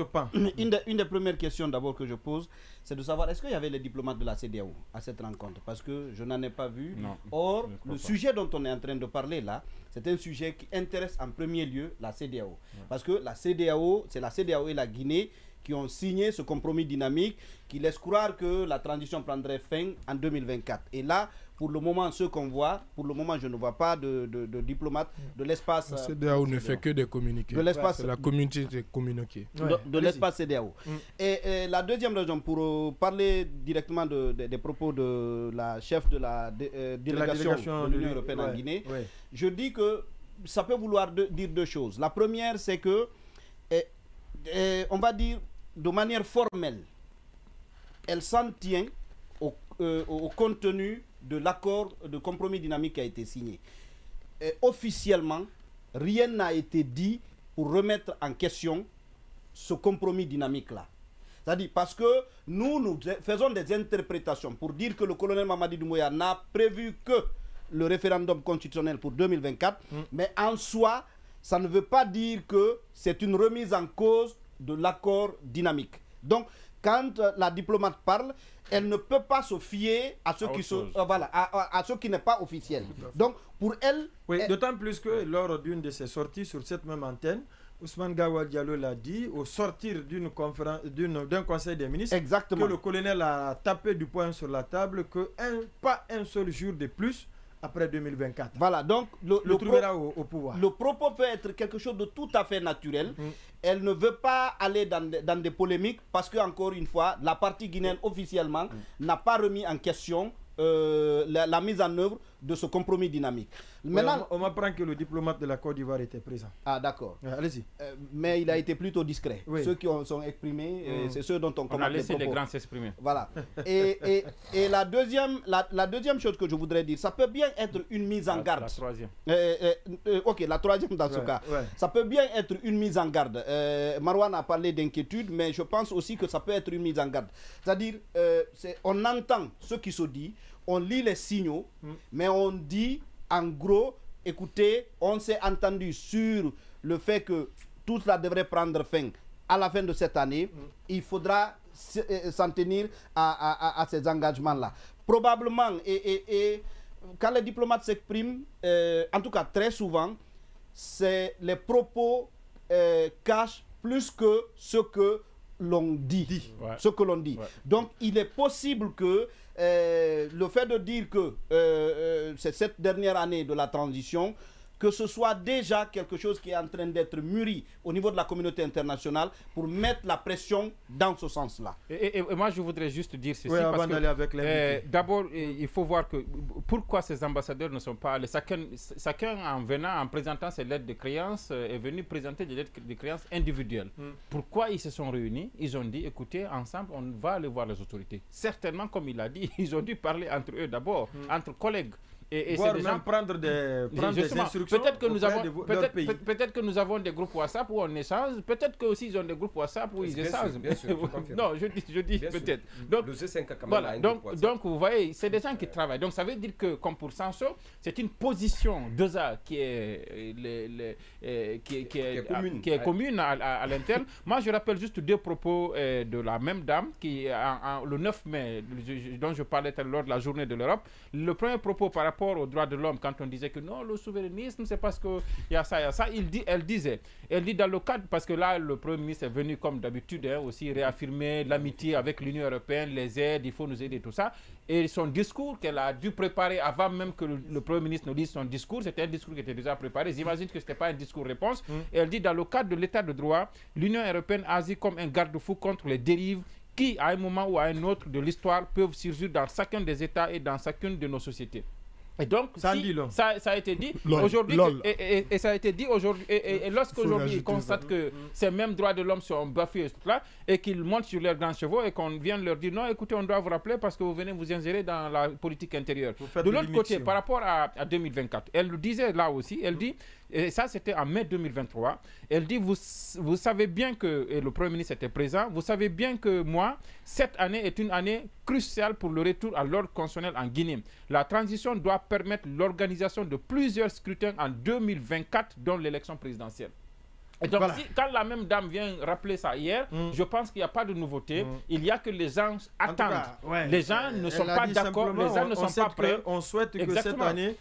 pan. Une des premières questions d'abord que je pose, c'est de savoir est-ce qu'il y avait les diplomates de la CEDEAO à cette rencontre? Parce que je n'en ai pas vu. Non, Or, le sujet dont on est en train de parler là, c'est un sujet qui intéresse en premier lieu la CEDEAO. Parce que la CEDEAO, c'est la CEDEAO et la Guinée qui ont signé ce compromis dynamique qui laisse croire que la transition prendrait fin en 2024. Et là, pour le moment, ce qu'on voit, pour le moment, je ne vois pas de diplomates de l'espace. La CEDEAO ne fait que des communiqués. De l'espace. C'est la communauté des communiqués. De l'espace CEDEAO. Et la deuxième raison, pour parler directement des propos de la chef de la délégation de l'Union européenne en Guinée, je dis que ça peut vouloir dire deux choses. La première, c'est que, on va dire de manière formelle, elle s'en tient au contenu de l'accord de compromis dynamique qui a été signé. Officiellement, rien n'a été dit pour remettre en question ce compromis dynamique-là. C'est-à-dire parce que nous faisons des interprétations pour dire que le colonel Mamadi Doumbouya n'a prévu que le référendum constitutionnel pour 2024, mais en soi, ça ne veut pas dire que c'est une remise en cause de l'accord dynamique. Donc, quand la diplomate parle, elle ne peut pas se fier à ce à ce qui n'est pas officiel. Donc, pour elle... Oui, d'autant plus que lors d'une de ses sorties sur cette même antenne, Ousmane Gawal Diallo l'a dit, au sortir d'un conseil des ministres, exactement, que le colonel a tapé du poing sur la table, que pas un seul jour de plus après 2024. Voilà, donc le trouvera au pouvoir. Le propos peut être quelque chose de tout à fait naturel. Elle ne veut pas aller dans des polémiques parce que, encore une fois, la partie guinéenne officiellement n'a pas remis en question la mise en œuvre de ce compromis dynamique. Maintenant, on m'apprend que le diplomate de la Côte d'Ivoire était présent. Ah, d'accord. Allez-y. Mais il a été plutôt discret. Ceux qui sont exprimés, c'est ceux dont on a laissé les grands s'exprimer. Voilà. Et la deuxième chose que je voudrais dire, ça peut bien être une mise en garde. La troisième. Ok, la troisième dans ce cas. Ça peut bien être une mise en garde. Marwan a parlé d'inquiétude, mais je pense aussi que ça peut être une mise en garde. C'est-à-dire, on entend ce qui se dit, on lit les signaux, mais on dit en gros, écoutez, on s'est entendu sur le fait que tout cela devrait prendre fin à la fin de cette année. Il faudra s'en tenir à ces engagements-là. Probablement, et quand les diplomates s'expriment, en tout cas très souvent, les propos cachent plus que ce que l'on dit. Ce que l'on dit. Donc, il est possible que le fait de dire que c'est cette dernière année de la transition, que ce soit déjà quelque chose qui est en train d'être mûri au niveau de la communauté internationale pour mettre la pression dans ce sens-là. Et moi, je voudrais juste dire ceci. Avant d'aller avec d'abord, il faut voir que pourquoi ces ambassadeurs ne sont pas allés. Chacun en venant, en présentant ses lettres de créance, est venu présenter des lettres de créance individuelles. Pourquoi ils se sont réunis? Ils ont dit, écoutez, ensemble, on va aller voir les autorités. Certainement, comme il a dit, ils ont dû parler entre eux d'abord, entre collègues. Et voire même prendre des instructions peut-être que nous avons des groupes WhatsApp où on échange, peut-être que aussi ils ont des groupes WhatsApp où ils échangent. Non, je dis peut-être. Donc vous voyez, c'est des gens qui travaillent. Donc ça veut dire que, comme pour Sanso, c'est une position d'ESA qui est commune à l'interne. Moi, je rappelle juste deux propos de la même dame qui, le 9 mai, dont je parlais lors de la journée de l'Europe. Le premier propos par rapport aux droits de l'homme, quand on disait que non, le souverainisme, c'est parce qu'il y a ça, elle dit dans le cadre, parce que là, le Premier ministre est venu comme d'habitude aussi réaffirmer l'amitié avec l'Union européenne, les aides, il faut nous aider, tout ça. Et son discours qu'elle a dû préparer avant même que le Premier ministre nous dise son discours, c'était un discours qui était déjà préparé. J'imagine que ce n'était pas un discours-réponse. Et elle dit, dans le cadre de l'état de droit, l'Union européenne agit comme un garde-fou contre les dérives qui, à un moment ou à un autre de l'histoire, peuvent surgir dans chacun des États et dans chacune de nos sociétés. Et donc, ça a été dit aujourd'hui, et ça a été dit aujourd'hui, et lorsqu'aujourd'hui ils constatent que ces mêmes droits de l'homme sont bafoués et qu'ils montent sur leurs grands chevaux et qu'on vient leur dire non, écoutez, on doit vous rappeler parce que vous venez vous ingérer dans la politique intérieure. De l'autre côté, par rapport à 2024, elle le disait là aussi, elle dit, et ça c'était en mai 2023, elle dit, vous savez bien que, et le Premier ministre était présent, vous savez bien que moi, cette année est une année cruciale pour le retour à l'ordre constitutionnel en Guinée. La transition doit permettre l'organisation de plusieurs scrutins en 2024, dont l'élection présidentielle. Et donc, quand la même dame vient rappeler ça hier, je pense qu'il n'y a pas de nouveauté. Il y a que les gens attendent. Les gens ne sont pas d'accord, les gens ne sont pas prêts. On souhaite que cette année,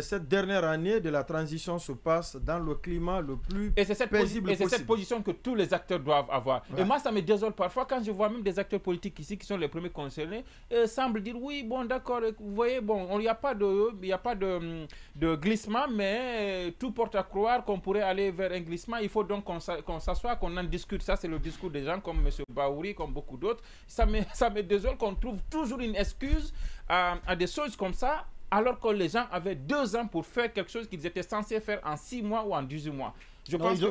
cette dernière année de la transition se passe dans le climat le plus paisible possible. Et c'est cette position que tous les acteurs doivent avoir. Et moi, ça me désole parfois quand je vois même des acteurs politiques ici qui sont les premiers concernés, semblent dire oui, bon, d'accord, vous voyez, bon, il n'y a pas de glissement, mais tout porte à croire qu'on pourrait aller vers un glissement. Il faut donc qu'on s'assoie, qu'on en discute. Ça, c'est le discours des gens comme M. Baouri, comme beaucoup d'autres. Ça me désole qu'on trouve toujours une excuse à des choses comme ça, alors que les gens avaient 2 ans pour faire quelque chose qu'ils étaient censés faire en 6 mois ou en 18 mois.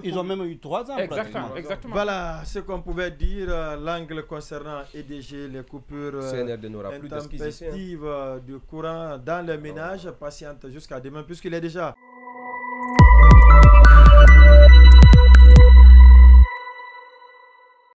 Ils ont même eu 3 ans. Exactement. Voilà ce qu'on pouvait dire, l'angle concernant EDG, les coupures intempestives de courant dans les ménages, patiente jusqu'à demain, puisqu'il est déjà